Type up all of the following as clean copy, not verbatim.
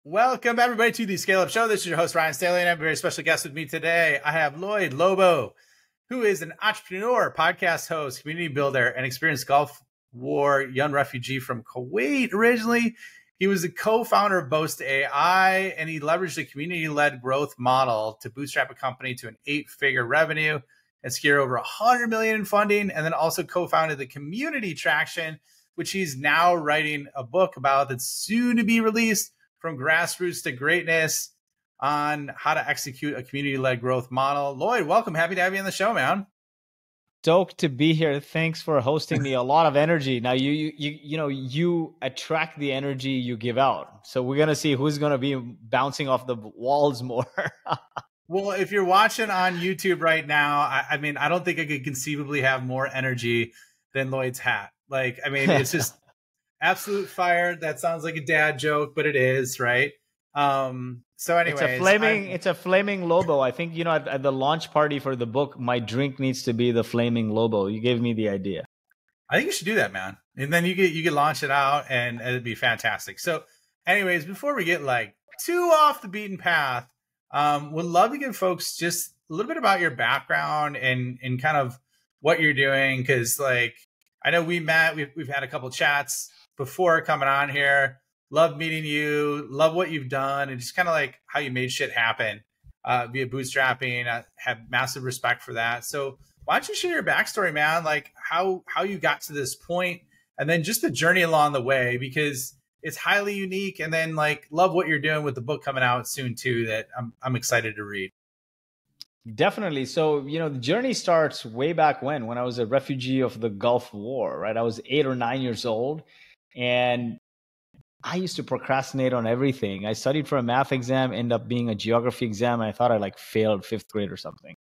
Welcome, everybody, to the Scale Up Show. This is your host, Ryan Staley, and I have a very special guest with me today. I have Lloyed Lobo, who is an entrepreneur, podcast host, community builder, and experienced Gulf War young refugee from Kuwait originally. He was the co-founder of Boast AI, and he leveraged a community-led growth model to bootstrap a company to an 8-figure revenue and secure over $100 million in funding, and then also co-founded the Community Traction, which he's now writing a book about that's soon to be released, From Grassroots to Greatness, on how to execute a community-led growth model. Lloyd, welcome. Happy to have you on the show, man. Stoked to be here. Thanks for hosting me. A lot of energy. Now you attract the energy you give out. So we're gonna see who's gonna be bouncing off the walls more. Well, if you're watching on YouTube right now, I mean, I don't think I could conceivably have more energy than Lloyd's hat. Like, I mean, it's just absolute fire. That sounds like a dad joke, but it is, right? So anyways, it's a flaming Lobo. I think, at the launch party for the book, my drink needs to be the flaming Lobo. You gave me the idea. I think you should do that, man. And then you could launch it out and it'd be fantastic. So anyways, before we get like too off the beaten path, would love to give folks just a little bit about your background and kind of what you're doing. Cause like, I know we met, we've had a couple chats before coming on here. Love meeting you, love what you've done, and just kind of like how you made shit happen via bootstrapping. I have massive respect for that. So why don't you share your backstory, man? Like how you got to this point, and then just the journey along the way, because it's highly unique. And then like love what you're doing with the book coming out soon too, that I'm excited to read. Definitely. So, the journey starts way back when I was a refugee of the Gulf War, right? I was 8 or 9 years old, and I used to procrastinate on everything. I studied for a math exam, ended up being a geography exam, and I thought I like failed 5th grade or something.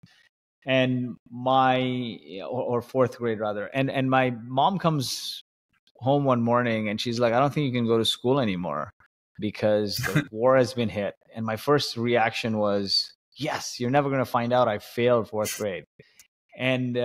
And or 4th grade rather. And my mom comes home one morning and she's like, I don't think you can go to school anymore because the war has been hit. And my first reaction was, yes, you're never going to find out I failed 4th grade. And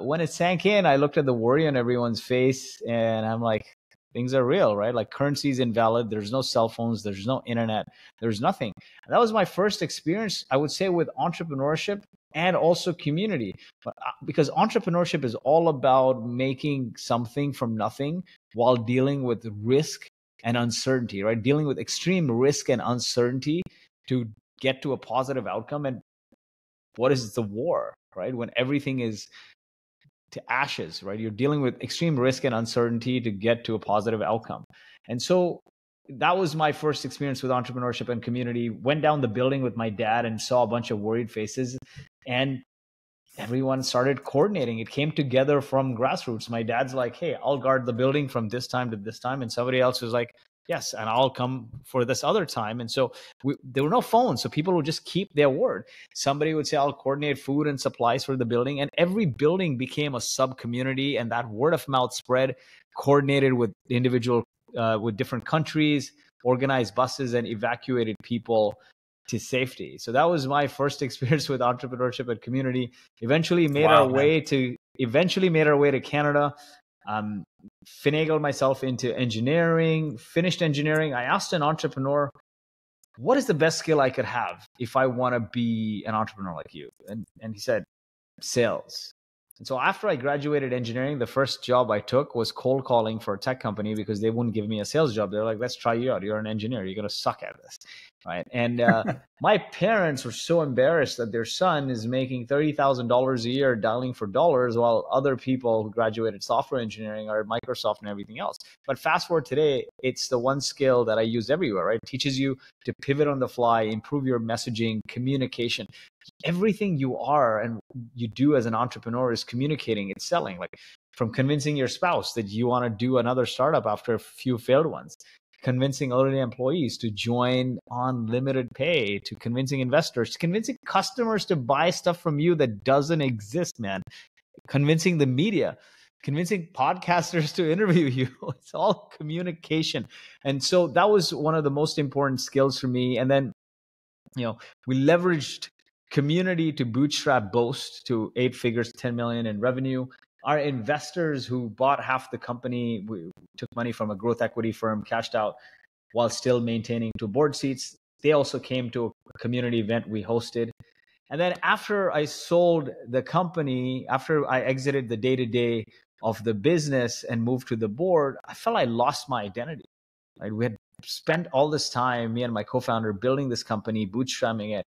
when it sank in, I looked at the worry on everyone's face and I'm like, things are real, right? Like currency is invalid. There's no cell phones. There's no internet. There's nothing. And that was my first experience, I would say, with entrepreneurship and also community. But because entrepreneurship is all about making something from nothing while dealing with risk and uncertainty, right? Dealing with extreme risk and uncertainty to get to a positive outcome. And what is the war, right? When everything is to ashes, right? You're dealing with extreme risk and uncertainty to get to a positive outcome. And so that was my first experience with entrepreneurship and community. Went down the building with my dad and saw a bunch of worried faces, and everyone started coordinating. It came together from grassroots. My dad's like, hey, I'll guard the building from this time to this time. And somebody else was like, yes, and I'll come for this other time. And so there were no phones, so people would just keep their word. Somebody would say, I'll coordinate food and supplies for the building. And every building became a sub-community, and that word of mouth spread, coordinated with with different countries, organized buses, and evacuated people to safety. So that was my first experience with entrepreneurship and community. Eventually made our way to Canada. Finagled myself into engineering, finished engineering. I asked an entrepreneur, what is the best skill I could have if I want to be an entrepreneur like you? And he said, sales. And so after I graduated engineering, the first job I took was cold calling for a tech company because they wouldn't give me a sales job. They're like, let's try you out. You're an engineer. You're going to suck at this. Right. And my parents were so embarrassed that their son is making $30,000 a year dialing for dollars while other people who graduated software engineering are at Microsoft and everything else. But fast forward today, it's the one skill that I use everywhere, right? It teaches you to pivot on the fly, improve your messaging, communication. Everything you are and you do as an entrepreneur is communicating, it's selling. Like from convincing your spouse that you want to do another startup after a few failed ones, convincing early employees to join on limited pay, to convincing investors, to convincing customers to buy stuff from you that doesn't exist, man. Convincing the media, convincing podcasters to interview you. It's all communication. And so that was one of the most important skills for me. And then, we leveraged community to bootstrap Boast to 8 figures, 10 million in revenue. Our investors who bought half the company, we took money from a growth equity firm, cashed out while still maintaining 2 board seats. They also came to a community event we hosted. And then after I sold the company, after I exited the day-to-day of the business and moved to the board, I felt I lost my identity. Right? We had spent all this time, me and my co-founder, building this company, bootstrapping it,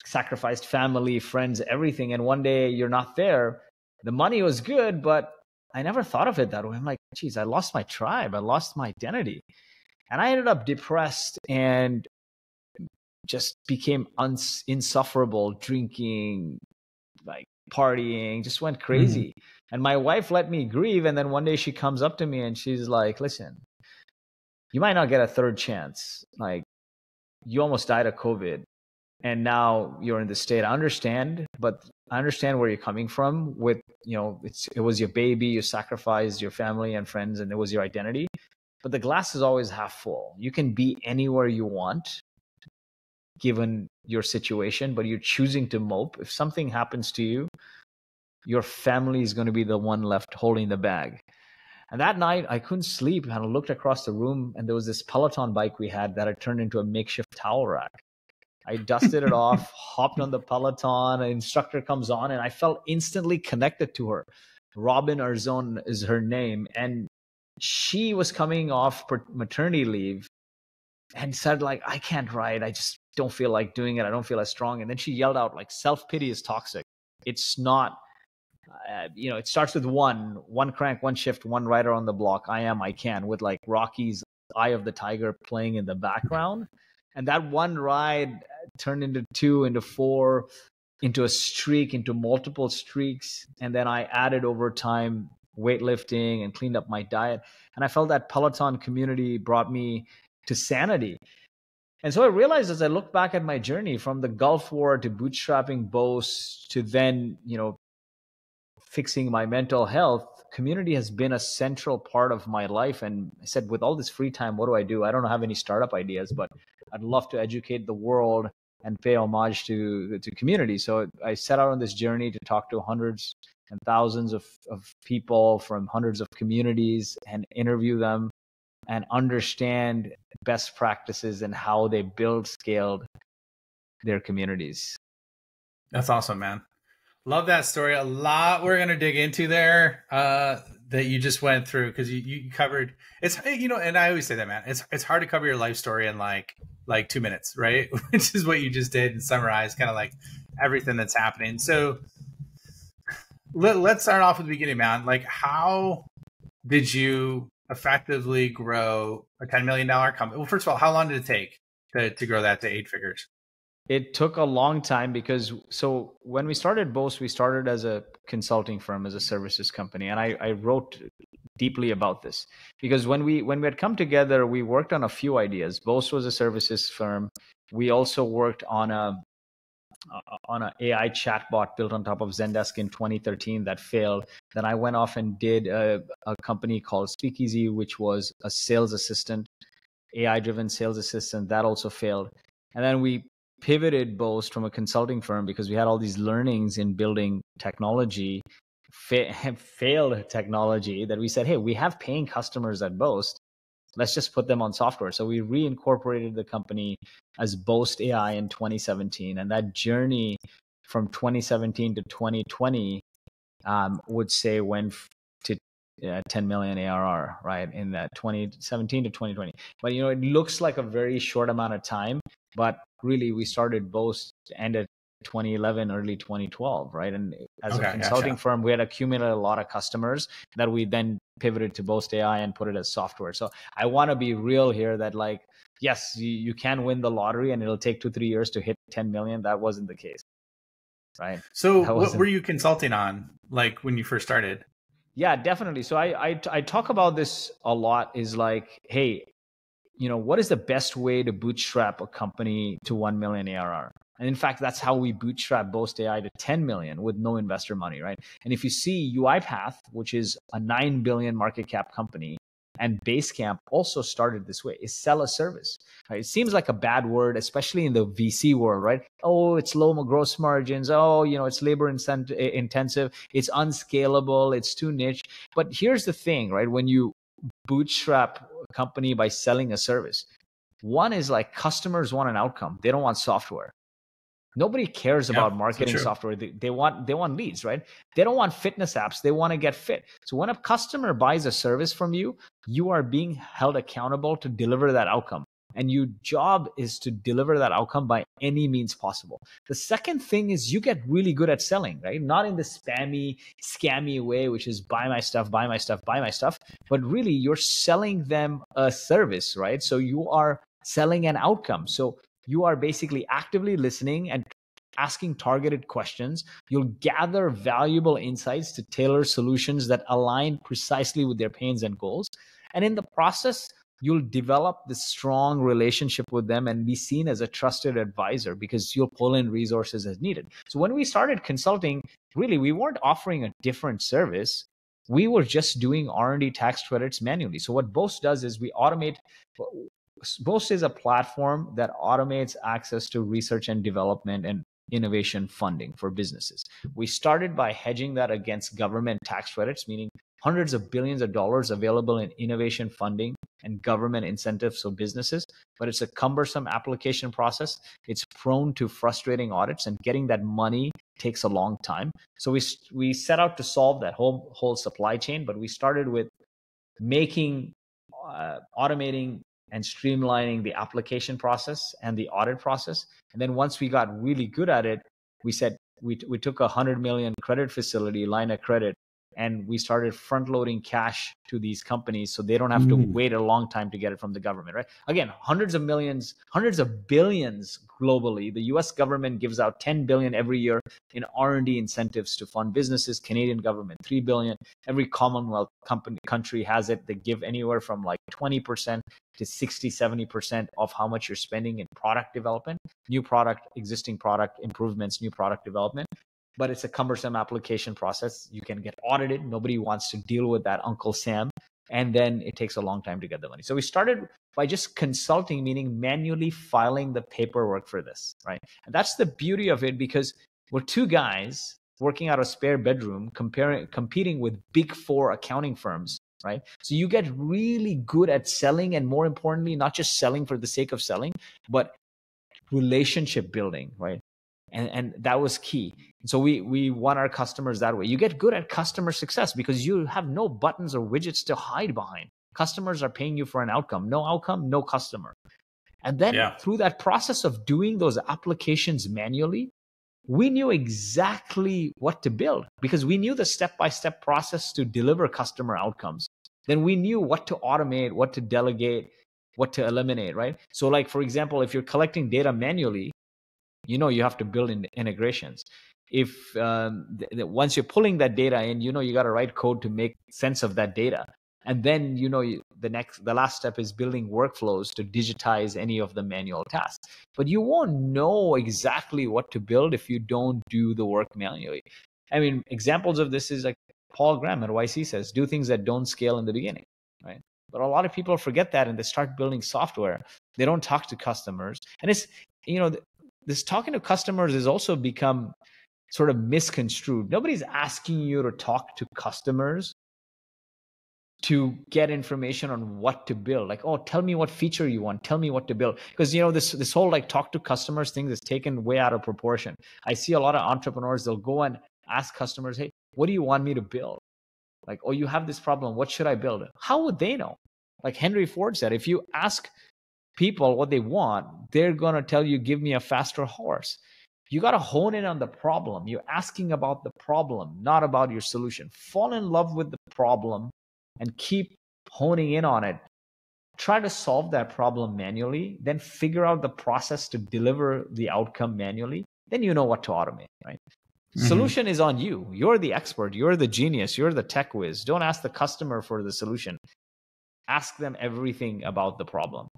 sacrificed family, friends, everything. And one day you're not there. The money was good, but I never thought of it that way. I'm like, geez, I lost my tribe. I lost my identity. And I ended up depressed and just became insufferable, drinking, like partying, just went crazy. And my wife let me grieve. And then one day she comes up to me and she's like, listen, you might not get a third chance. Like, you almost died of COVID and now you're in this state. I understand, but I understand where you're coming from with, it was your baby, you sacrificed your family and friends, and it was your identity. But the glass is always half full. You can be anywhere you want, given your situation, but you're choosing to mope. If something happens to you, your family is going to be the one left holding the bag. And that night I couldn't sleep, and I looked across the room and there was this Peloton bike we had that had turned into a makeshift towel rack. I dusted it off, hopped on the Peloton, an instructor comes on, and I felt instantly connected to her. Robin Arzon is her name. And she was coming off maternity leave and said, like, I can't ride. I just don't feel like doing it. I don't feel as strong. And then she yelled out, like, self-pity is toxic. It's not, it starts with one crank, one shift, one rider on the block. I can, with like Rocky's Eye of the Tiger playing in the background. And that one ride turned into 2, into 4, into a streak, into multiple streaks. And then I added over time weightlifting and cleaned up my diet. And I felt that Peloton community brought me to sanity. And so I realized as I look back at my journey from the Gulf War to bootstrapping Boast to then, fixing my mental health, community has been a central part of my life. And I said, with all this free time, what do? I don't have any startup ideas, but I'd love to educate the world and pay homage to community. So I set out on this journey to talk to hundreds and thousands of people from hundreds of communities and interview them and understand best practices and how they scaled their communities. That's awesome, man. Love that story. A lot we're going to dig into there that you just went through, because you covered, it's, and I always say that, man, it's hard to cover your life story in like 2 minutes, right? Which is what you just did and summarize kind of like everything that's happening. So let's start off with the beginning, man. Like, how did you effectively grow a $10 million company? Well, first of all, how long did it take to grow that to 8 figures? It took a long time because when we started Boast, we started as a consulting firm, as a services company. And I wrote deeply about this because when we had come together, we worked on a few ideas. Boast was a services firm. We also worked on an AI chatbot built on top of Zendesk in 2013 that failed. Then I went off and did a company called Speakeasy, which was a sales assistant, AI-driven sales assistant that also failed. And then we pivoted Boast from a consulting firm because we had all these learnings in building technology, failed technology, that we said, hey, we have paying customers at Boast. Let's just put them on software. So we reincorporated the company as Boast AI in 2017. And that journey from 2017 to 2020 would say went to 10 million ARR, right? In that 2017 to 2020. But, it looks like a very short amount of time, but really we started Boast end of 2011, early 2012, right? And as a consulting firm, we had accumulated a lot of customers that we then pivoted to Boast AI and put it as software. So I want to be real here that, like, yes, you can win the lottery and it'll take 2-3 years to hit 10 million. That wasn't the case, right? So what were you consulting on, like, when you first started? Yeah, definitely. So I talk about this a lot, is like, hey, what is the best way to bootstrap a company to 1 million ARR? And in fact, that's how we bootstrap Boast AI to 10 million with no investor money, right? And if you see UiPath, which is a 9 billion market cap company, and Basecamp also started this way, is sell a service. Right? It seems like a bad word, especially in the VC world, right? Oh, it's low gross margins. Oh, it's labor intensive. It's unscalable. It's too niche. But here's the thing, right? When you bootstrap company by selling a service. One is like customers want an outcome. They don't want software. Nobody cares about marketing software. They want leads, right? They don't want fitness apps. They want to get fit. So when a customer buys a service from you, you are being held accountable to deliver that outcome. And your job is to deliver that outcome by any means possible. The second thing is you get really good at selling, right? Not in the spammy, scammy way, which is buy my stuff, buy my stuff, buy my stuff. But really, you're selling them a service, right? So you are selling an outcome. So you are basically actively listening and asking targeted questions. You'll gather valuable insights to tailor solutions that align precisely with their pains and goals. And in the process, you'll develop this strong relationship with them and be seen as a trusted advisor because you'll pull in resources as needed. So when we started consulting, really, we weren't offering a different service. We were just doing R&D tax credits manually. So what Boast does is we automate. Boast is a platform that automates access to research and development and innovation funding for businesses. We started by hedging that against government tax credits, meaning hundreds of billions of dollars available in innovation funding and government incentives for businesses. But it's a cumbersome application process. It's prone to frustrating audits, and getting that money takes a long time. So we set out to solve that whole supply chain, but we started with automating and streamlining the application process and the audit process. And then once we got really good at it, we said we took a $100 million credit facility line of credit, and we started front loading cash to these companies so they don't have to wait a long time to get it from the government, right? Again, hundreds of millions, hundreds of billions globally. The US government gives out 10 billion every year in R&D incentives to fund businesses. Canadian government, 3 billion. Every Commonwealth country has it. They give anywhere from like 20% to 60, 70% of how much you're spending in product development, new product, existing product improvements, new product development. But it's a cumbersome application process. You can get audited. Nobody wants to deal with that Uncle Sam. And then it takes a long time to get the money. So we started by just consulting, meaning manually filing the paperwork for this, right? And that's the beauty of it, because we're two guys working out a spare bedroom, competing with big four accounting firms, right? So you get really good at selling, and more importantly, not just selling for the sake of selling, but relationship building, right? And that was key. So we won our customers that way. You get good at customer success because you have no buttons or widgets to hide behind. Customers are paying you for an outcome. No outcome, no customer. And then through that process of doing those applications manually, we knew exactly what to build because we knew the step-by-step process to deliver customer outcomes. Then we knew what to automate, what to delegate, what to eliminate, right? So like, for example, if you're collecting data manually, you have to build in integrations. If once you're pulling that data in, you got to write code to make sense of that data. And then, the last step is building workflows to digitize any of the manual tasks. But you won't know exactly what to build if you don't do the work manually. I mean, examples of this is like Paul Graham at YC says, do things that don't scale in the beginning, right? But a lot of people forget that and they start building software. They don't talk to customers. And it's, this talking to customers has also become sort of misconstrued. Nobody's asking you to talk to customers to get information on what to build. Like, oh, tell me what feature you want. Tell me what to build. Because, this whole like talk to customers thing is taken way out of proportion. I see a lot of entrepreneurs, they'll go and ask customers, hey, what do you want me to build? Like, oh, you have this problem. What should I build? How would they know? Like Henry Ford said, if you ask people what they want, they're going to tell you, give me a faster horse. You got to hone in on the problem. You're asking about the problem, not about your solution. Fall in love with the problem and keep honing in on it. Try to solve that problem manually, then figure out the process to deliver the outcome manually. Then you know what to automate, right? Mm-hmm. Solution is on you. You're the expert. You're the genius. You're the tech whiz. Don't ask the customer for the solution. Ask them everything about the problem.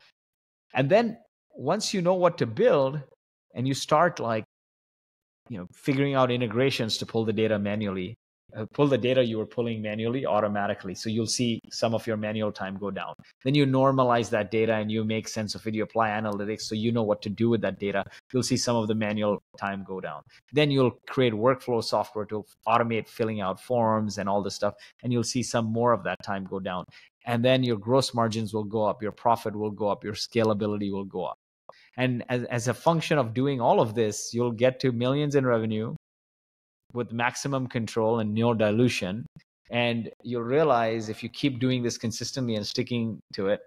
And then once you know what to build and you start figuring out integrations to pull the data manually, pull the data you were pulling manually automatically. So you'll see some of your manual time go down. Then you normalize that data and you make sense of it. You apply analytics so you know what to do with that data. You'll see some of the manual time go down. Then you'll create workflow software to automate filling out forms and all this stuff. And you'll see some more of that time go down. And then your gross margins will go up, your profit will go up, your scalability will go up. And as a function of doing all of this, you'll get to millions in revenue with maximum control and no dilution. And you'll realize if you keep doing this consistently and sticking to it,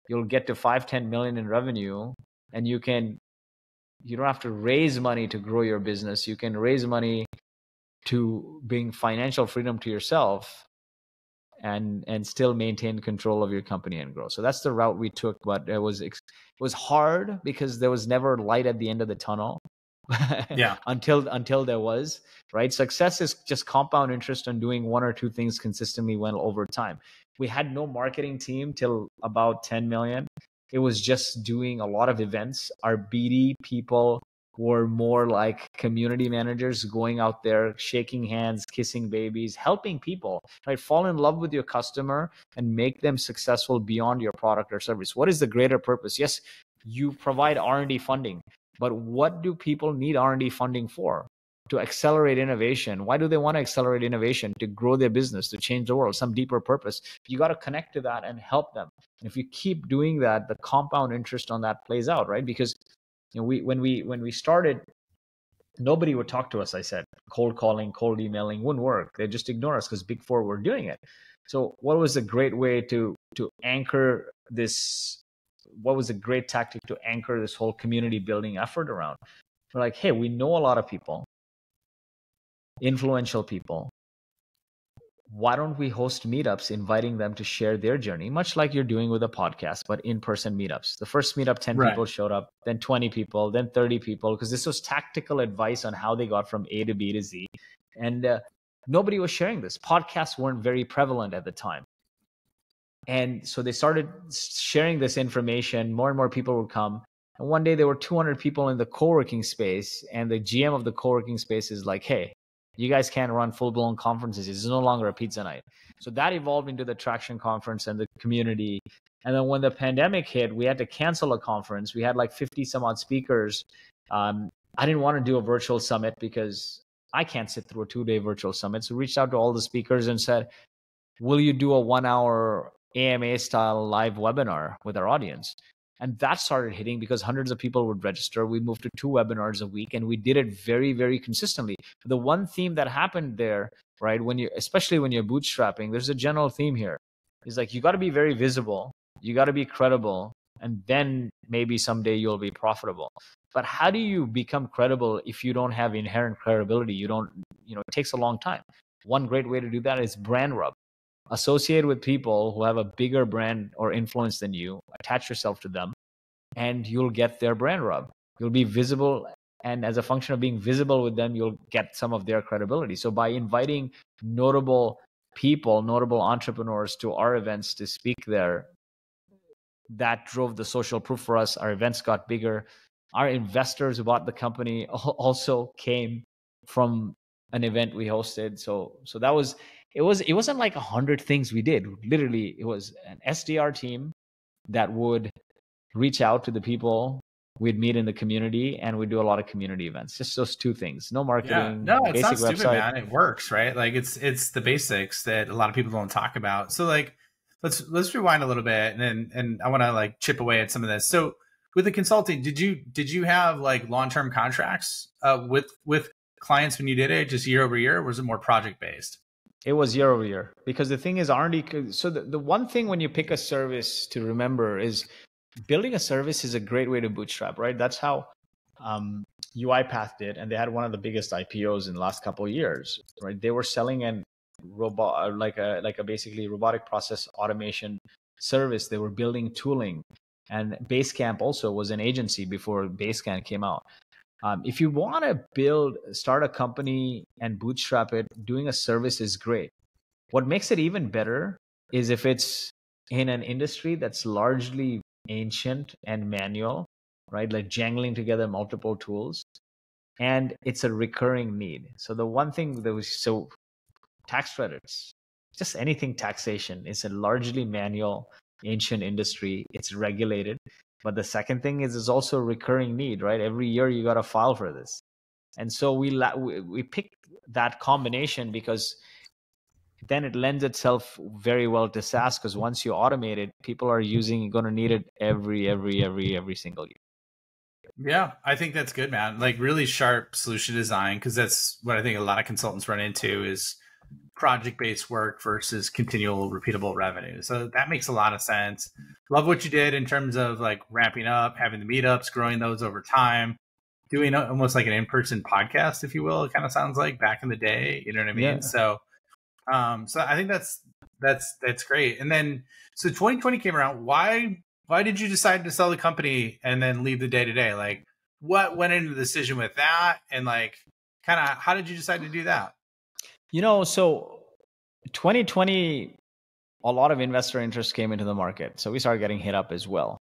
you'll get to 5-10 million in revenue, and you don't have to raise money to grow your business. You can raise money to bring financial freedom to yourself and still maintain control of your company and grow. So that's the route we took, but it was hard because there was never light at the end of the tunnel. Yeah. until there was, right? Success is just compound interest on doing one or two things consistently well over time. We had no marketing team till about 10 million. It was just doing a lot of events. Our BD people were more like community managers, going out there, shaking hands, kissing babies, helping people, right? Fall in love with your customer and make them successful beyond your product or service. What is the greater purpose? Yes, you provide R&D funding, but what do people need R&D funding for? To accelerate innovation. Why do they want to accelerate innovation? To grow their business, to change the world, some deeper purpose. You got to connect to that and help them. And if you keep doing that, the compound interest on that plays out, right? Because when we started, nobody would talk to us. I said cold calling, cold emailing wouldn't work. They just ignore us because Big Four were doing it. So what was a great way to anchor this? What was a great tactic to anchor this whole community building effort around? We're like, hey, we know a lot of people, influential people. Why don't we host meetups, inviting them to share their journey, much like you're doing with a podcast, but in-person meetups. The first meetup, 10 people showed up, then 20 people, then 30 people, because this was tactical advice on how they got from A to B to Z. And nobody was sharing this. Podcasts weren't very prevalent at the time. And so they started sharing this information. More and more people would come. And one day there were 200 people in the co-working space, and the GM of the co-working space is like, hey, you guys can't run full-blown conferences. It's no longer a pizza night. So that evolved into the Traction Conference and the community. And then when the pandemic hit, we had to cancel a conference. We had like 50 some odd speakers. I didn't want to do a virtual summit because I can't sit through a 2-day virtual summit. So reached out to all the speakers and said, will you do a 1-hour AMA style live webinar with our audience? And that started hitting because hundreds of people would register. We moved to 2 webinars a week, and we did it very, very consistently. The one theme that happened there, right, especially when you're bootstrapping, there's a general theme here. It's like, you got to be very visible, you got to be credible, and then maybe someday you'll be profitable. But how do you become credible if you don't have inherent credibility? It takes a long time. One great way to do that is brand rub. Associate with people who have a bigger brand or influence than you, attach yourself to them, and you'll get their brand rub. You'll be visible, and as a function of being visible with them, you'll get some of their credibility. So by inviting notable people, notable entrepreneurs to our events to speak there, that drove the social proof for us. Our events got bigger. Our investors who bought the company also came from an event we hosted. So that was, it wasn't like 100 things we did. Literally, it was an SDR team that would reach out to the people we'd meet in the community, and we'd do a lot of community events. Just those 2 things. No marketing. Yeah. No, it's basic not stupid, website. man. It works, right? Like it's the basics that a lot of people don't talk about. So like, let's rewind a little bit, and I want to like chip away at some of this. So with the consulting, did you have like long-term contracts with clients when you did it, just year over year, or was it more project based? It was year over year, because the thing is R&D. So the one thing when you pick a service to remember is building a service is a great way to bootstrap, right? That's how UiPath did, and they had one of the biggest IPOs in the last couple of years, right? They were selling an robot, like a basically robotic process automation service. They were building tooling, and Basecamp also was an agency before Basecamp came out. If you want to start a company and bootstrap it, doing a service is great. What makes it even better is if it's in an industry that's largely ancient and manual, right? Like jangling together multiple tools, and it's a recurring need. So the one thing that was tax credits, just anything taxation, is a largely manual, ancient industry. It's regulated. But the second thing is it's also a recurring need, right? Every year you got to file for this. And so we picked that combination because then it lends itself very well to SaaS, because once you automate it, people are going to need it every single year. Yeah, I think that's good, man. Like really sharp solution design, because that's what I think a lot of consultants run into is project-based work versus continual repeatable revenue. So that makes a lot of sense. Love what you did in terms of like ramping up, having the meetups, growing those over time, doing almost like an in-person podcast, if you will. It kind of sounds like back in the day, you know what I mean? Yeah. So I think that's great. And then so 2020 came around. Why did you decide to sell the company and then leave the day to day? Like what went into the decision with that, and like kind of how did you decide to do that? So 2020, a lot of investor interest came into the market. So we started getting hit up as well.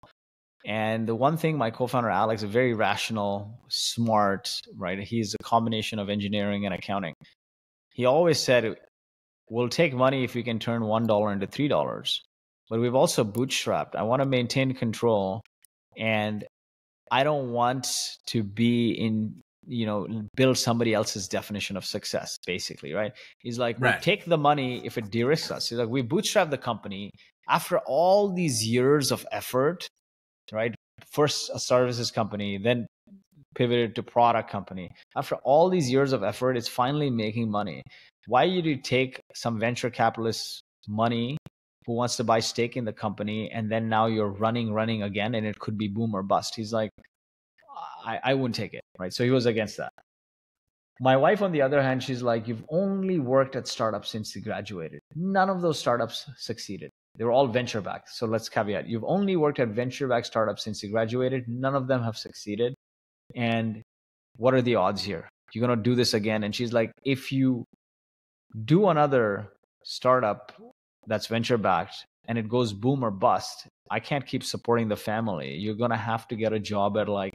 And the one thing, my co-founder, Alex, is very rational, smart, right? He's a combination of engineering and accounting. He always said, we'll take money if we can turn $1 into $3. But we've also bootstrapped. I want to maintain control. And I don't want to be build somebody else's definition of success, basically, right? He's like, we'll take the money if it de-risks us. He's like, we bootstrapped the company after all these years of effort, right? First a services company, then pivoted to product company. After all these years of effort, it's finally making money. Why would you take some venture capitalist money who wants to buy stake in the company, and then now you're running again, and it could be boom or bust? He's like, I wouldn't take it, right? So he was against that. My wife, on the other hand, she's like, you've only worked at startups since you graduated. None of those startups succeeded. They were all venture backed. So let's caveat. You've only worked at venture backed startups since you graduated. None of them have succeeded. And what are the odds here? You're going to do this again. And she's like, if you do another startup that's venture backed and it goes boom or bust, I can't keep supporting the family. You're going to have to get a job at like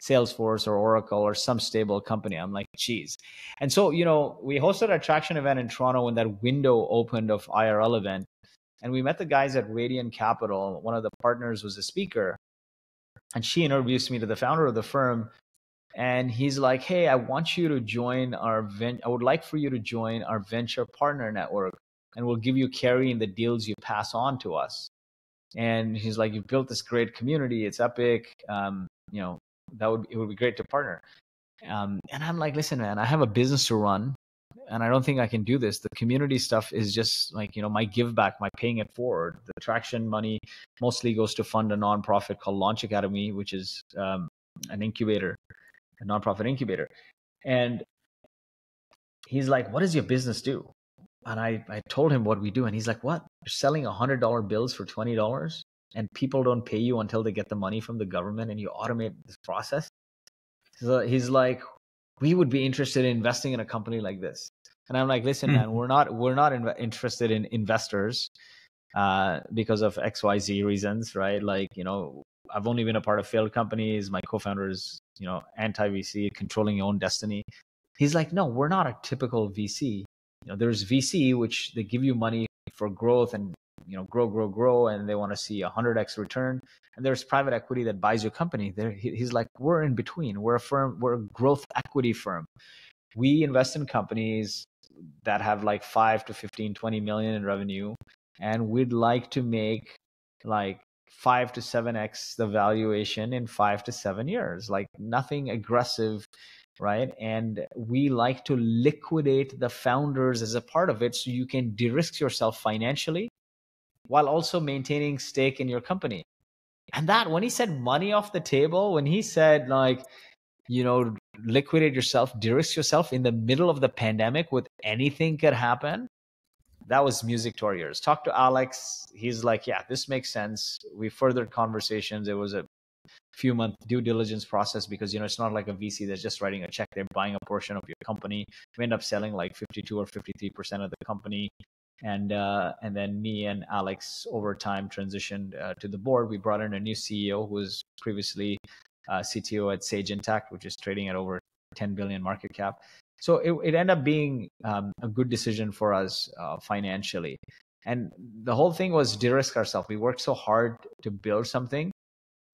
Salesforce or Oracle or some stable company. I'm like, geez. And so, we hosted a traction event in Toronto when that window opened of IRL event. And we met the guys at Radiant Capital. One of the partners was a speaker. And she introduced me to the founder of the firm. And he's like, hey, I want you to join I would like for you to join our venture partner network. And we'll give you carry in the deals you pass on to us. And he's like, you've built this great community. It's epic. It would be great to partner. And I'm like, listen, man, I have a business to run, and I don't think I can do this. The community stuff is just like, my give back, my paying it forward. The traction money mostly goes to fund a nonprofit called Launch Academy, which is an incubator, a nonprofit incubator. And he's like, what does your business do? And I told him what we do. And he's like, what? You're selling $100 bills for $20? And people don't pay you until they get the money from the government, and you automate this process? So he's like, we would be interested in investing in a company like this. And I'm like, listen, man, we're not interested in investors because of XYZ reasons, right? Like, I've only been a part of failed companies. My co-founder is, anti-VC, controlling your own destiny. He's like, no, we're not a typical VC. There's VC, which they give you money for growth and, grow, and they want to see 100x return. And there's private equity that buys your company. He's like, we're in between. We're a growth equity firm. We invest in companies that have like 5 to 15, 20 million in revenue. And we'd like to make like 5 to 7x the valuation in 5 to 7 years, like nothing aggressive, right? And we like to liquidate the founders as a part of it, so you can de-risk yourself financially while also maintaining stake in your company. And that, when he said money off the table, when he said like, liquidate yourself, de-risk yourself in the middle of the pandemic with anything could happen, that was music to our ears. Talk to Alex. He's like, yeah, this makes sense. We furthered conversations. It was a few month due diligence process because, it's not like a VC that's just writing a check. They're buying a portion of your company. We end up selling like 52 or 53% of the company. And then me and Alex over time transitioned to the board. We brought in a new CEO who was previously CTO at Sage Intact, which is trading at over 10 billion market cap. So it ended up being a good decision for us financially. And the whole thing was de-risk ourselves. We worked so hard to build something,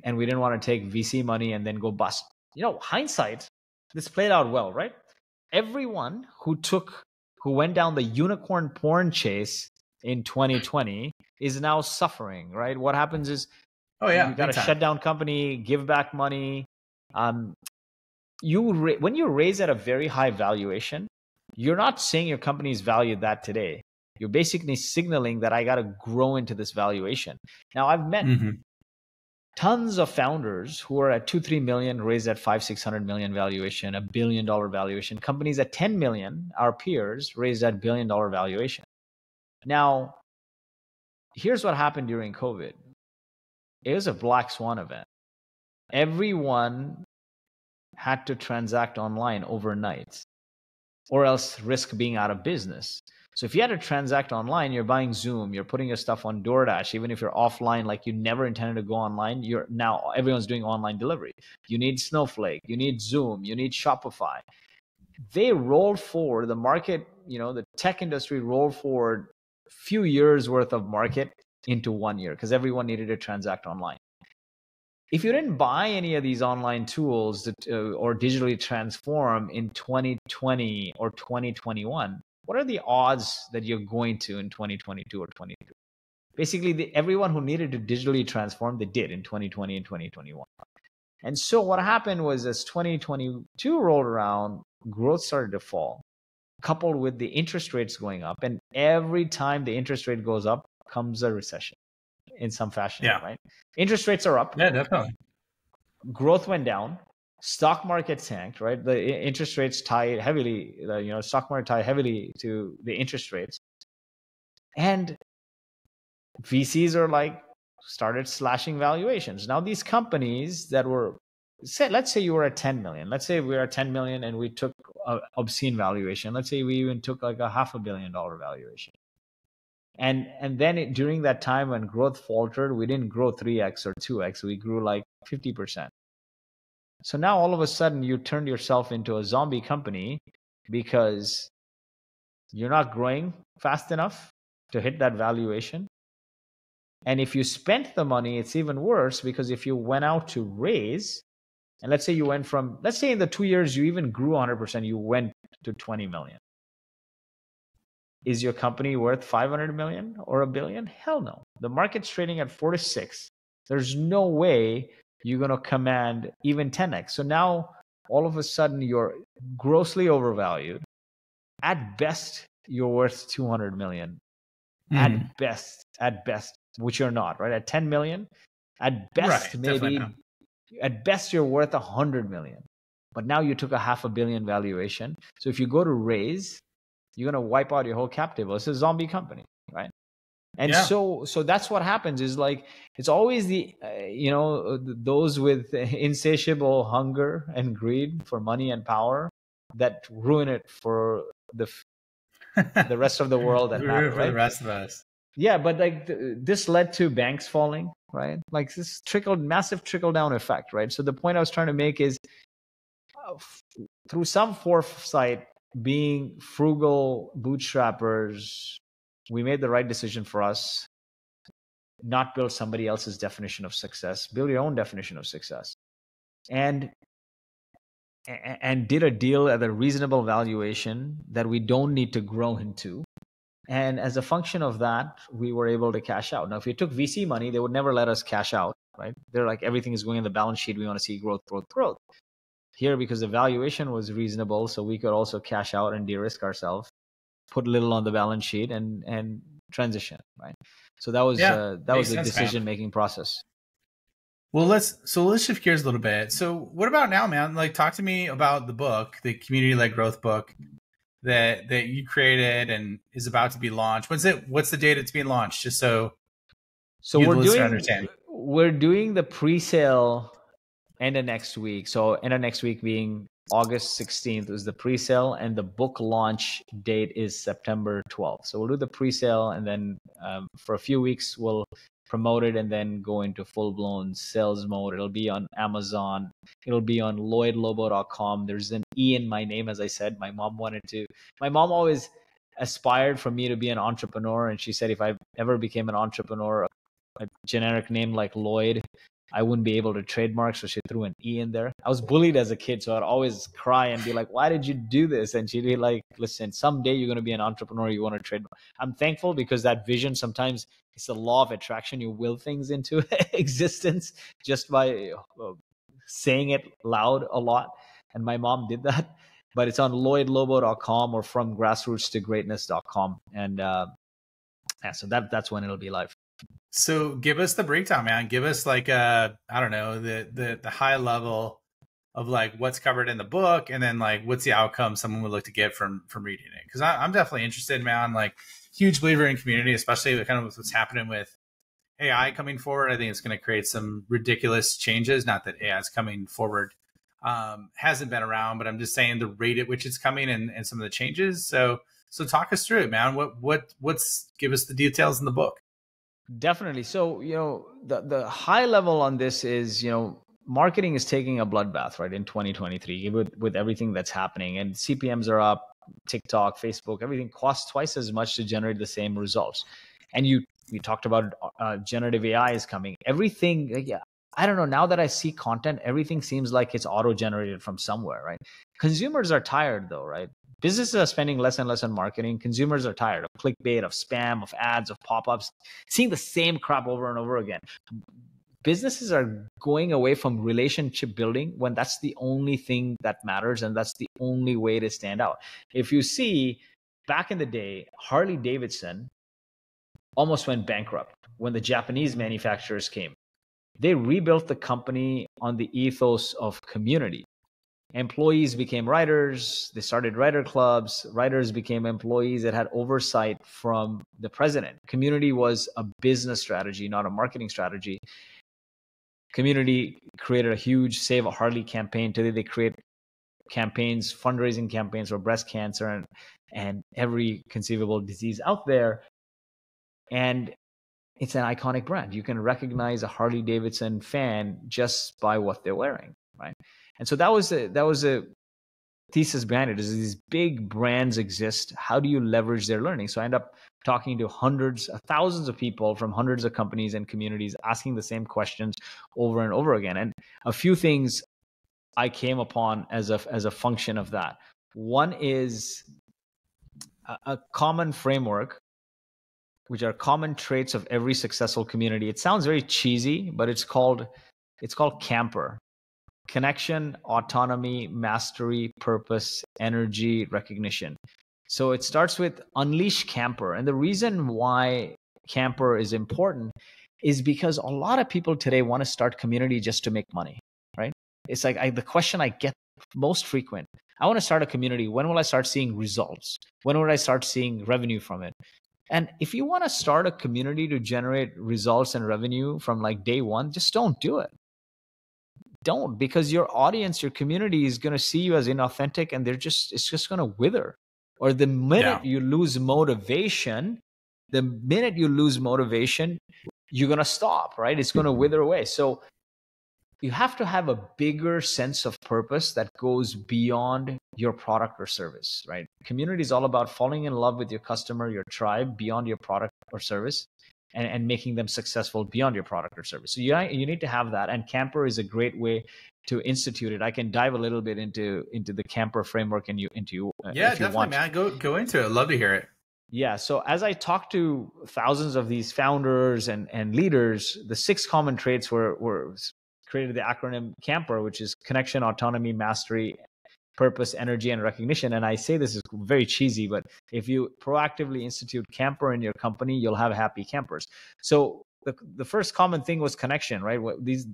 and we didn't want to take VC money and then go bust. Hindsight, this played out well, right? Everyone who who went down the unicorn porn chase in 2020 is now suffering, right? What happens is you got to shut down company, give back money. When you raise at a very high valuation, you're not saying your company is valued that today. You're basically signaling that I got to grow into this valuation. Now, I've met tons of founders who are at 2-3 million, raised at 500-600 million valuation, $1 billion valuation. Companies at 10 million, our peers, raised at $1 billion valuation. Now, here's what happened during COVID. It was a black swan event. Everyone had to transact online overnight, or else risk being out of business. So if you had to transact online, you're buying Zoom, you're putting your stuff on DoorDash, even if you're offline, like you never intended to go online, now everyone's doing online delivery. You need Snowflake, you need Zoom, you need Shopify. They rolled forward the market, the tech industry rolled forward a few years worth of market into 1 year because everyone needed to transact online. If you didn't buy any of these online tools or digitally transform in 2020 or 2021, what are the odds that you're going to in 2022 or 2023? Basically, everyone who needed to digitally transform, they did in 2020 and 2021. And so what happened was as 2022 rolled around, growth started to fall, coupled with the interest rates going up. And every time the interest rate goes up comes a recession in some fashion, right? Interest rates are up. Yeah, definitely. Growth went down. Stock market tanked, right? The interest rates tied heavily, stock market tied heavily to the interest rates. And VCs are started slashing valuations. Now these companies that were, let's say you were at 10 million. Let's say we are at 10 million and we took an obscene valuation. Let's say we even took like a $500 million valuation. And then during that time when growth faltered, we didn't grow 3x or 2x. We grew like 50%. So now all of a sudden you turned yourself into a zombie company because you're not growing fast enough to hit that valuation. And if you spent the money, it's even worse because if you went out to raise, and let's say you went from, let's say in the 2 years, you even grew 100%, you went to 20 million. Is your company worth 500 million or $1 billion? Hell no. The market's trading at 4 to 6. There's no way you're going to command even 10x. So now all of a sudden you're grossly overvalued. At best, you're worth 200 million. At best, which you're not, right? At 10 million, at best, maybe, at best, you're worth 100 million. But now you took a $500 million valuation. So if you go to raise, you're going to wipe out your whole cap table. It's a zombie company, right? And so that's what happens is it's always those with insatiable hunger and greed for money and power that ruin it for the rest of the world that matter, right? For the rest of us. Yeah, but this led to banks falling, right? Like this massive trickle down effect, right? So the point I was trying to make is through some foresight, being frugal bootstrappers, we made the right decision for us, not build somebody else's definition of success, build your own definition of success. And did a deal at a reasonable valuation that we don't need to grow into. And as a function of that, we were able to cash out. Now, if we took VC money, they would never let us cash out, right? They're like, everything is going in the balance sheet. We want to see growth. Here, because the valuation was reasonable, so we could also cash out and de-risk ourselves, put little on the balance sheet and transition, right? So that was a decision-making process. Well, let's shift gears a little bit. So what about now, man? Talk to me about the book, the community-led growth book that you created and is about to be launched. What's the date it's being launched? Just so we're doing the pre-sale end of next week. So end of next week being August 16th is the pre-sale, and the book launch date is September 12th. So we'll do the pre-sale, and then for a few weeks we'll promote it and then go into full-blown sales mode. It'll be on Amazon. It'll be on LloyedLobo.com. There's an E in my name, as I said. My mom always aspired for me to be an entrepreneur, and she said if I ever became an entrepreneur, a generic name like Lloyd, I wouldn't be able to trademark, so she threw an E in there. I was bullied as a kid, so I'd always cry and be like, why did you do this? And she'd be like, listen, someday you're going to be an entrepreneur, you want to trademark. I'm thankful because that vision, sometimes it's the law of attraction. You will things into existence just by saying it loud a lot. And my mom did that. But it's on lloydlobo.com or from grassroots to greatness.com. And yeah, so that's when it'll be live. So give us the breakdown, man. Give us like I don't know, the high level of like what's covered in the book, and then like what's the outcome someone would look to get from reading it. Because I'm definitely interested, man. Like huge believer in community, especially with kind of what's happening with AI coming forward. I think it's going to create some ridiculous changes. Not that AI is coming forward hasn't been around, but I'm just saying the rate at which it's coming and some of the changes. So talk us through it, man. What's give us the details in the book. Definitely. So, the high level on this is, marketing is taking a bloodbath, right, in 2023 with everything that's happening, and CPMs are up, TikTok, Facebook, everything costs twice as much to generate the same results. And you talked about generative AI is coming. Everything, yeah, I don't know. Now that I see content, everything seems like it's auto-generated from somewhere, right? Consumers are tired though, right? Businesses are spending less and less on marketing. Consumers are tired of clickbait, of spam, of ads, of pop-ups, seeing the same crap over and over again. Businesses are going away from relationship building when that's the only thing that matters and that's the only way to stand out. If you see, back in the day, Harley Davidson almost went bankrupt when the Japanese manufacturers came. They rebuilt the company on the ethos of community. Employees became writers. They started writer clubs. Writers became employees that had oversight from the president. Community was a business strategy, not a marketing strategy. Community created a huge Save a Harley campaign. Today they create campaigns, fundraising campaigns for breast cancer and every conceivable disease out there. And it's an iconic brand. You can recognize a Harley Davidson fan just by what they're wearing, right? And so that was a thesis behind it. Is these big brands exist? How do you leverage their learning? So I end up talking to hundreds, thousands of people from hundreds of companies and communities, asking the same questions over and over again. And a few things I came upon as a function of that. One is a common framework, which are common traits of every successful community. It sounds very cheesy, but it's called CAMPER: connection, autonomy, mastery, purpose, energy, recognition. So it starts with unleash CAMPER. And the reason why CAMPER is important is because a lot of people today want to start community just to make money, right? It's like the question I get most frequent. I want to start a community. When will I start seeing results? When will I start seeing revenue from it? And if you want to start a community to generate results and revenue from like day one, just don't do it. Don't, because your audience, your community is going to see you as inauthentic and it's just going to wither. Or the minute you lose motivation, you're going to stop, right? It's going to wither away. So you have to have a bigger sense of purpose that goes beyond your product or service, right? Community is all about falling in love with your customer, your tribe, beyond your product or service, and making them successful beyond your product or service. So you need to have that. And CAMPER is a great way to institute it. I can dive a little bit into the CAMPER framework and definitely, man. Go into it. I'd love to hear it. Yeah. So as I talked to thousands of these founders and leaders, the 6 common traits were created the acronym CAMPER, which is connection, autonomy, mastery, purpose, energy, and recognition. And I say this is very cheesy, but if you proactively institute CAMPER in your company, you'll have happy campers. So the first common thing was connection, right?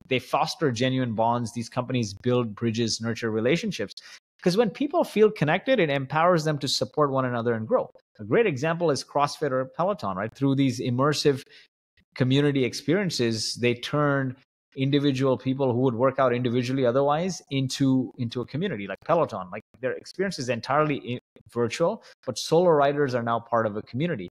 They foster genuine bonds. These companies build bridges, nurture relationships. Because when people feel connected, it empowers them to support one another and grow. A great example is CrossFit or Peloton, right? Through these immersive community experiences, they turn individual people who would work out individually otherwise into a community like Peloton. Like their experience is entirely virtual, but solo riders are now part of a community.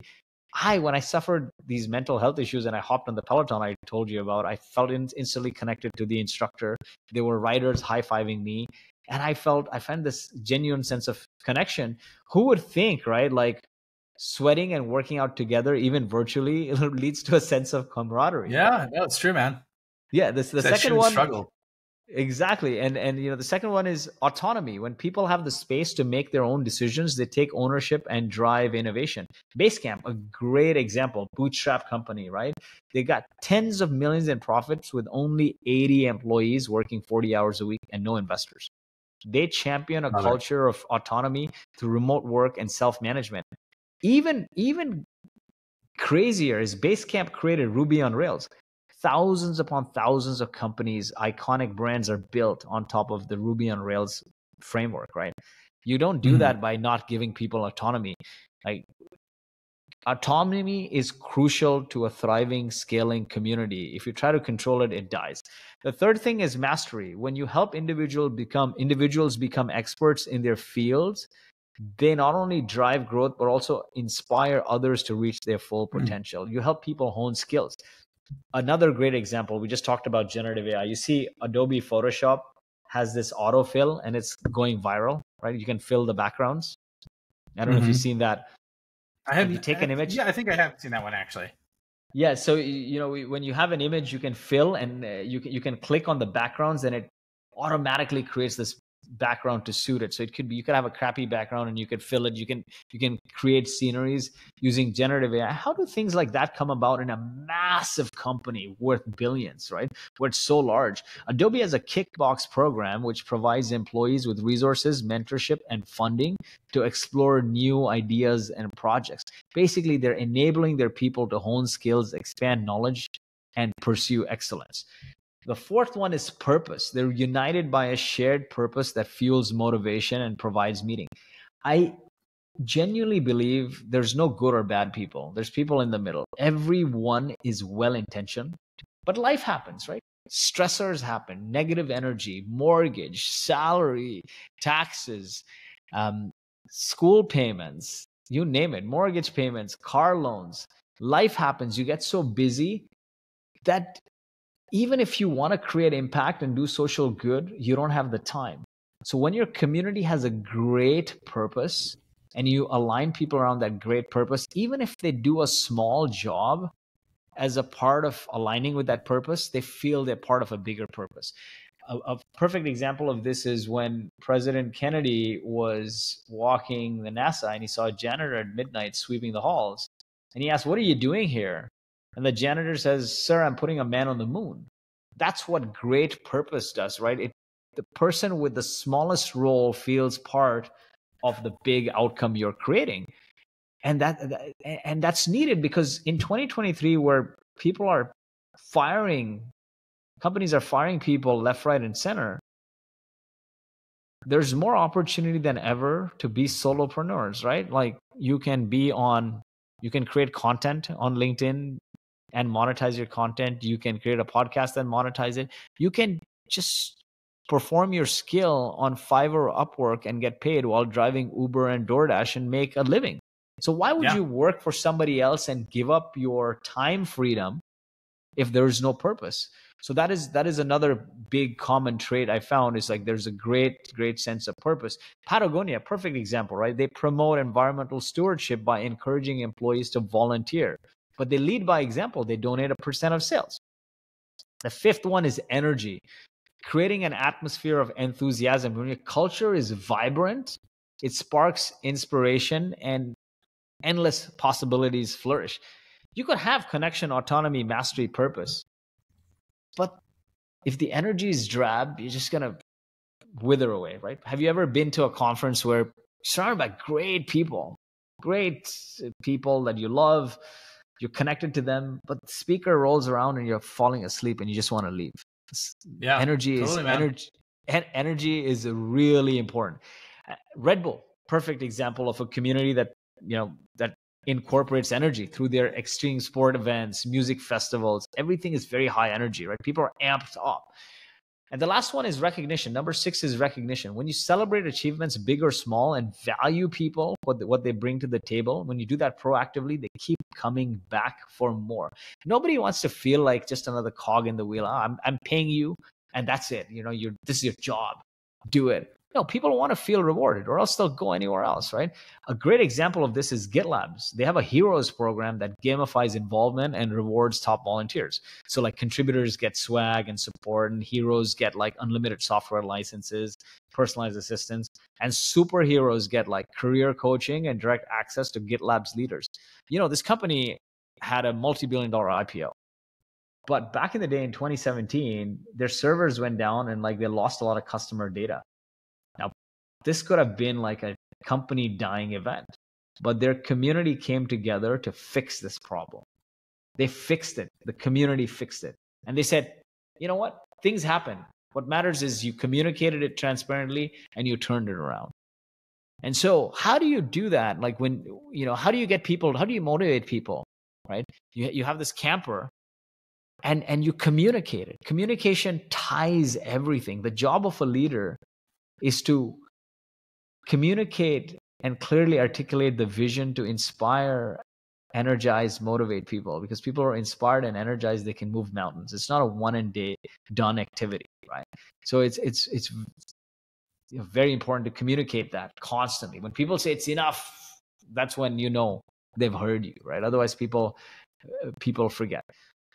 When I suffered these mental health issues and I hopped on the Peloton I told you about, I felt instantly connected to the instructor. There were riders high-fiving me. And I found this genuine sense of connection. Who would think, right? Like sweating and working out together, even virtually, it leads to a sense of camaraderie. Yeah, no, it's true, man. Yeah, this the It's that second shared one. struggle. Exactly. And the second one is autonomy. When people have the space to make their own decisions, they take ownership and drive innovation. Basecamp, a great example, bootstrap company, right? They got tens of millions in profits with only 80 employees working 40 hours a week and no investors. They champion a Love it. culture of autonomy through remote work and self-management. Even crazier is Basecamp created Ruby on Rails. Thousands upon thousands of companies, iconic brands are built on top of the Ruby on Rails framework, right? You don't do Mhm. that by not giving people autonomy. Like, autonomy is crucial to a thriving, scaling community. If you try to control it, it dies. The third thing is mastery. When you help individuals become experts in their fields, they not only drive growth but also inspire others to reach their full potential. You help people hone skills. Another great example, we just talked about generative AI. You see Adobe Photoshop has this autofill and it's going viral, right? You can fill the backgrounds. I don't know if you've Mhm. seen that. I Like, you haven't. take an image. Yeah, I think I have seen that one actually. Yeah, so when you have an image, you can fill, and you can click on the backgrounds, and it automatically creates this background to suit it. So you could have a crappy background, and you could fill it. You can create sceneries using generative AI. How do things like that come about in a massive company worth billions, right? Where it's so large. Adobe has a Kickbox program which provides employees with resources, mentorship, and funding to explore new ideas and projects. Basically, they're enabling their people to hone skills, expand knowledge, and pursue excellence. The fourth one is purpose. They're united by a shared purpose that fuels motivation and provides meaning. I genuinely believe there's no good or bad people. There's people in the middle. Everyone is well intentioned, but life happens, right? Stressors happen, negative energy, mortgage, salary, taxes, um, school payments, you name it, mortgage payments, car loans. Life happens. You get so busy that even if you want to create impact and do social good, you don't have the time. So when your community has a great purpose and you align people around that great purpose, even if they do a small job as a part of aligning with that purpose, they feel they're part of a bigger purpose. A perfect example of this is when President Kennedy was walking the NASA and he saw a janitor at midnight sweeping the halls. And he asked, "What are you doing here?" And the janitor says, "Sir, I'm putting a man on the moon." That's what great purpose does, right? The person with the smallest role feels part of the big outcome you're creating. And that's needed because in 2023, where people are firing companies are firing people left, right, and center, there's more opportunity than ever to be solopreneurs, right? Like, you can create content on LinkedIn and monetize your content. You can create a podcast and monetize it. You can just perform your skill on Fiverr or Upwork and get paid while driving Uber and DoorDash and make a living. So why would Yeah. you work for somebody else and give up your time freedom if there is no purpose? So that is another big common trait I found, is like there's a great sense of purpose. Patagonia, perfect example, right? They promote environmental stewardship by encouraging employees to volunteer, but they lead by example. They donate 1% of sales. The fifth one is energy, creating an atmosphere of enthusiasm. When your culture is vibrant, it sparks inspiration and endless possibilities flourish. You could have connection, autonomy, mastery, purpose, but if the energy is drab, you're just gonna wither away, right? Have you ever been to a conference where you're surrounded by great people that you love, you're connected to them, but the speaker rolls around and you're falling asleep and you just want to leave? Yeah. Energy is Totally, man. energy. Energy is really important. Red Bull, perfect example of a community that incorporates energy through their extreme sport events, music festivals. Everything is very high energy, right? People are amped up. And the last one is recognition. Number 6 is recognition. When you celebrate achievements, big or small, and value people, what they bring to the table, when you do that proactively, they keep coming back for more. Nobody wants to feel like just another cog in the wheel. I'm paying you, and that's it. This is your job. Do it. No, people want to feel rewarded or else they'll go anywhere else, right? A great example of this is GitLabs. They have a heroes program that gamifies involvement and rewards top volunteers. So like contributors get swag and support, and heroes get like unlimited software licenses, personalized assistance, and superheroes get like career coaching and direct access to GitLabs leaders. This company had a multi-billion-dollar IPO. But back in the day in 2017, their servers went down and like they lost a lot of customer data. Now, this could have been like a company dying event, but their community came together to fix this problem. They fixed it. The community fixed it. And they said, you know what? Things happen. What matters is you communicated it transparently and you turned it around. And so how do you do that? Like when, how do you get people, how do you motivate people, right? You have this camper and you communicate it. Communication ties everything. The job of a leader is to communicate and clearly articulate the vision to inspire, energize, motivate people, because people are inspired and energized, they can move mountains. It's not a one and day done activity, right? So it's very important to communicate that constantly. When people say it's enough, that's when they've heard you, right? Otherwise people forget.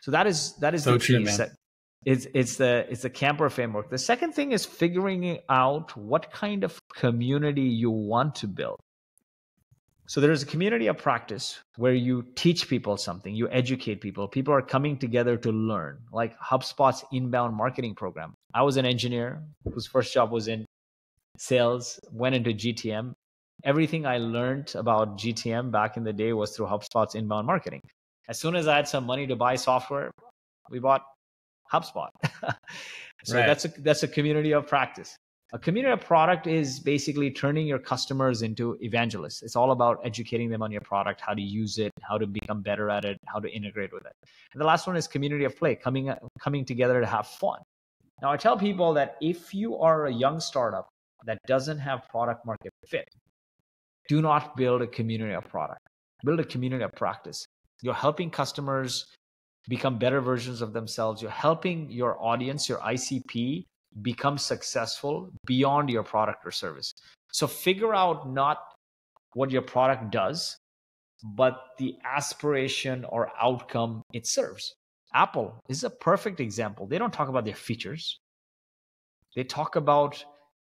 So that is so the true, piece. man. It's the camper framework. The second thing is figuring out what kind of community you want to build. So there is a community of practice where you teach people something, you educate people. People are coming together to learn, like HubSpot's inbound marketing program. I was an engineer whose first job was in sales, went into GTM. Everything I learned about GTM back in the day was through HubSpot's inbound marketing. As soon as I had some money to buy software, we bought HubSpot. So Right. that's a community of practice. A community of product is basically turning your customers into evangelists. It's all about educating them on your product, how to use it, how to become better at it, how to integrate with it. And the last one is community of play, coming together to have fun. Now, I tell people that if you are a young startup that doesn't have product market fit, do not build a community of product. Build a community of practice. You're helping customers become better versions of themselves. You're helping your audience, your ICP, become successful beyond your product or service. So figure out not what your product does, but the aspiration or outcome it serves. Apple is a perfect example. They don't talk about their features. They talk about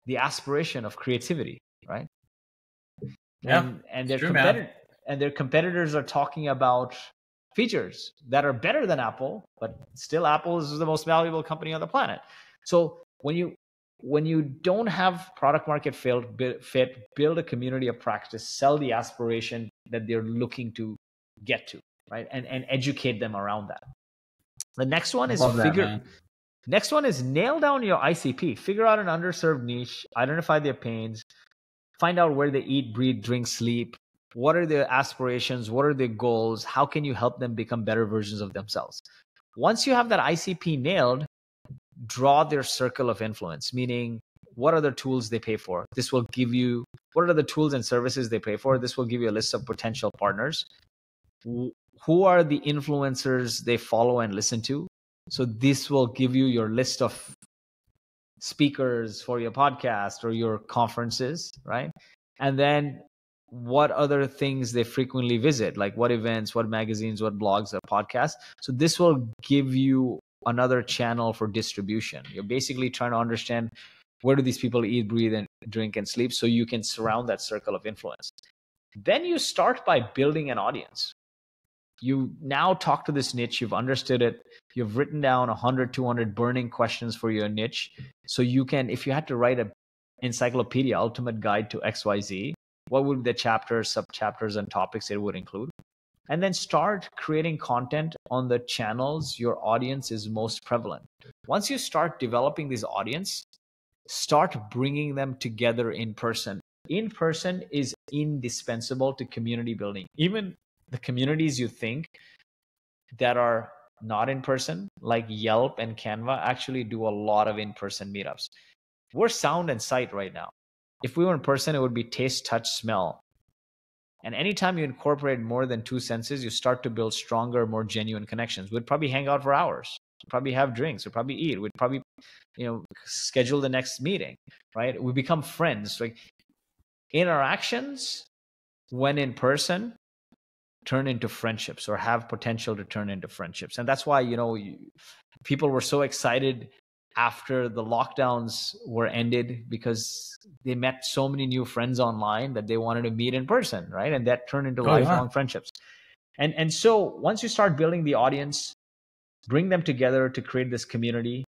the aspiration of creativity, right? Yeah, and their competitors are talking about features that are better than Apple, but still Apple is the most valuable company on the planet. So when you don't have product market fit, build a community of practice, sell the aspiration that they're looking to get to, right? And educate them around that. The next one is Next one is nail down your ICP. Figure out an underserved niche, identify their pains, find out where they eat, breathe, drink, sleep. What are their aspirations? What are their goals? How can you help them become better versions of themselves? Once you have that ICP nailed, draw their circle of influence, meaning what are the tools they pay for? This will give you, what are the tools and services they pay for? This will give you a list of potential partners. Who are the influencers they follow and listen to? So this will give you your list of speakers for your podcast or your conferences, right? And then what other things they frequently visit, like what events, what magazines, what blogs, or podcasts. So this will give you another channel for distribution. You're basically trying to understand where do these people eat, breathe, and drink and sleep, so you can surround that circle of influence. Then you start by building an audience. You now talk to this niche, you've understood it, you've written down 100, 200 burning questions for your niche. So you can, if you had to write an encyclopedia, ultimate guide to XYZ, what would be the chapters, sub-chapters, and topics it would include? And then start creating content on the channels your audience is most prevalent. Once you start developing this audience, start bringing them together in person. In person is indispensable to community building. Even the communities you think that are not in person, like Yelp and Canva, actually do a lot of in-person meetups. We're sound and sight right now. If we were in person, it would be taste, touch, smell. And anytime you incorporate more than two senses, you start to build stronger, more genuine connections. We'd probably hang out for hours. We'd probably have drinks. We'd probably eat. We'd probably schedule the next meeting, right? We become friends. Like interactions when in person turn into friendships or have potential to turn into friendships. And that's why, people were so excited after the lockdowns were ended, because they met so many new friends online that they wanted to meet in person, right? And that turned into lifelong friendships. And so once you start building the audience, bring them together to create this community.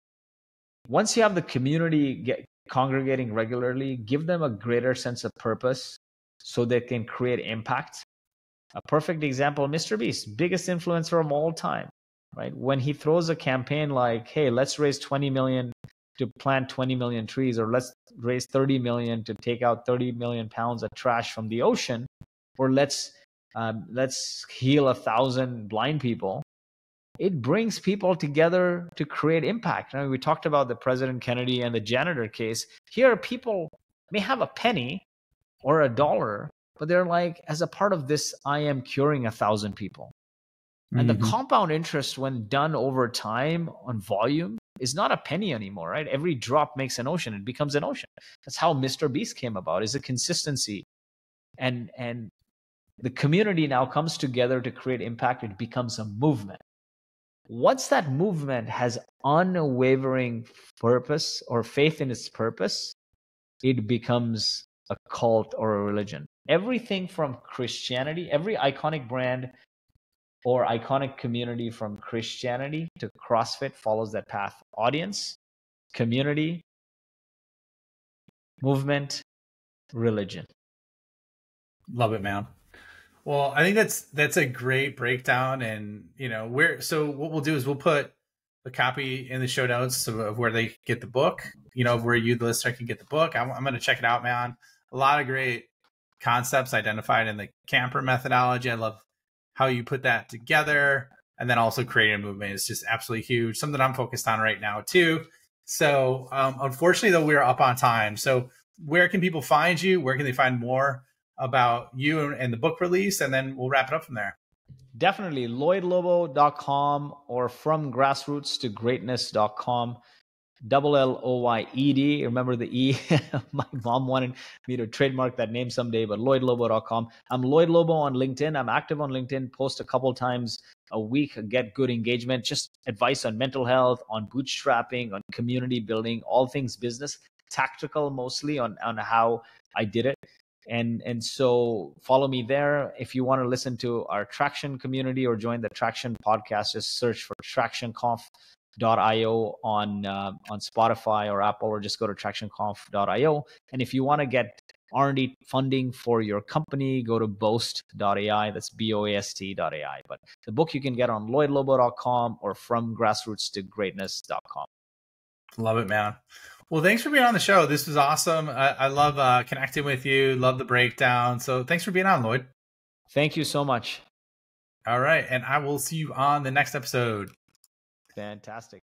Once you have the community congregating regularly, give them a greater sense of purpose so they can create impact. A perfect example, Mr. Beast, biggest influencer of all time, right? When he throws a campaign like, hey, let's raise 20 million to plant 20 million trees, or let's raise 30 million to take out 30 million pounds of trash from the ocean, or let's heal 1,000 blind people. It brings people together to create impact. We talked about the President Kennedy and the janitor case. Here, people may have a penny or $1, but they're like, as a part of this, I am curing 1,000 people. And the compound interest, when done over time on volume, is not a penny anymore, right? Every drop makes an ocean. It becomes an ocean. That's how Mr. Beast came about, is a consistency. And the community now comes together to create impact. It becomes a movement. Once that movement has unwavering purpose or faith in its purpose, it becomes a cult or a religion. Everything from Christianity, every iconic brand or iconic community from Christianity to CrossFit follows that path. Audience, community, movement, religion. Love it, man. Well, I think that's a great breakdown. And so what we'll do is we'll put a copy in the show notes of where they get the book, where you, the listener, can get the book. I'm going to check it out, man. A lot of great concepts identified in the camper methodology. I love how you put that together, and then also creating a movement is just absolutely huge. Something I'm focused on right now too. So unfortunately, though, we're up on time. So where can people find you? Where can they find more about you and the book release? And then we'll wrap it up from there. Definitely LloydLobo.com or FromGrassrootsToGreatness.com. LLOYED. Remember the E? My mom wanted me to trademark that name someday, but LloydLobo.com. I'm Lloyd Lobo on LinkedIn. I'm active on LinkedIn, post a couple times a week, get good engagement, just advice on mental health, on bootstrapping, on community building, all things business, tactical mostly on how I did it. And so follow me there. If you want to listen to our Traction community or join the Traction podcast, just search for tractionconf.io on Spotify or Apple, or just go to tractionconf.io. And if you want to get R&D funding for your company, go to Boast AI. That's BOAST.ai. But the book you can get on LloydLobo.com or FromGrassrootsToGreatness.com. Love it, man. Well, thanks for being on the show. This was awesome. I love connecting with you. Love the breakdown. So thanks for being on, Lloyd. Thank you so much. All right. And I will see you on the next episode. Fantastic.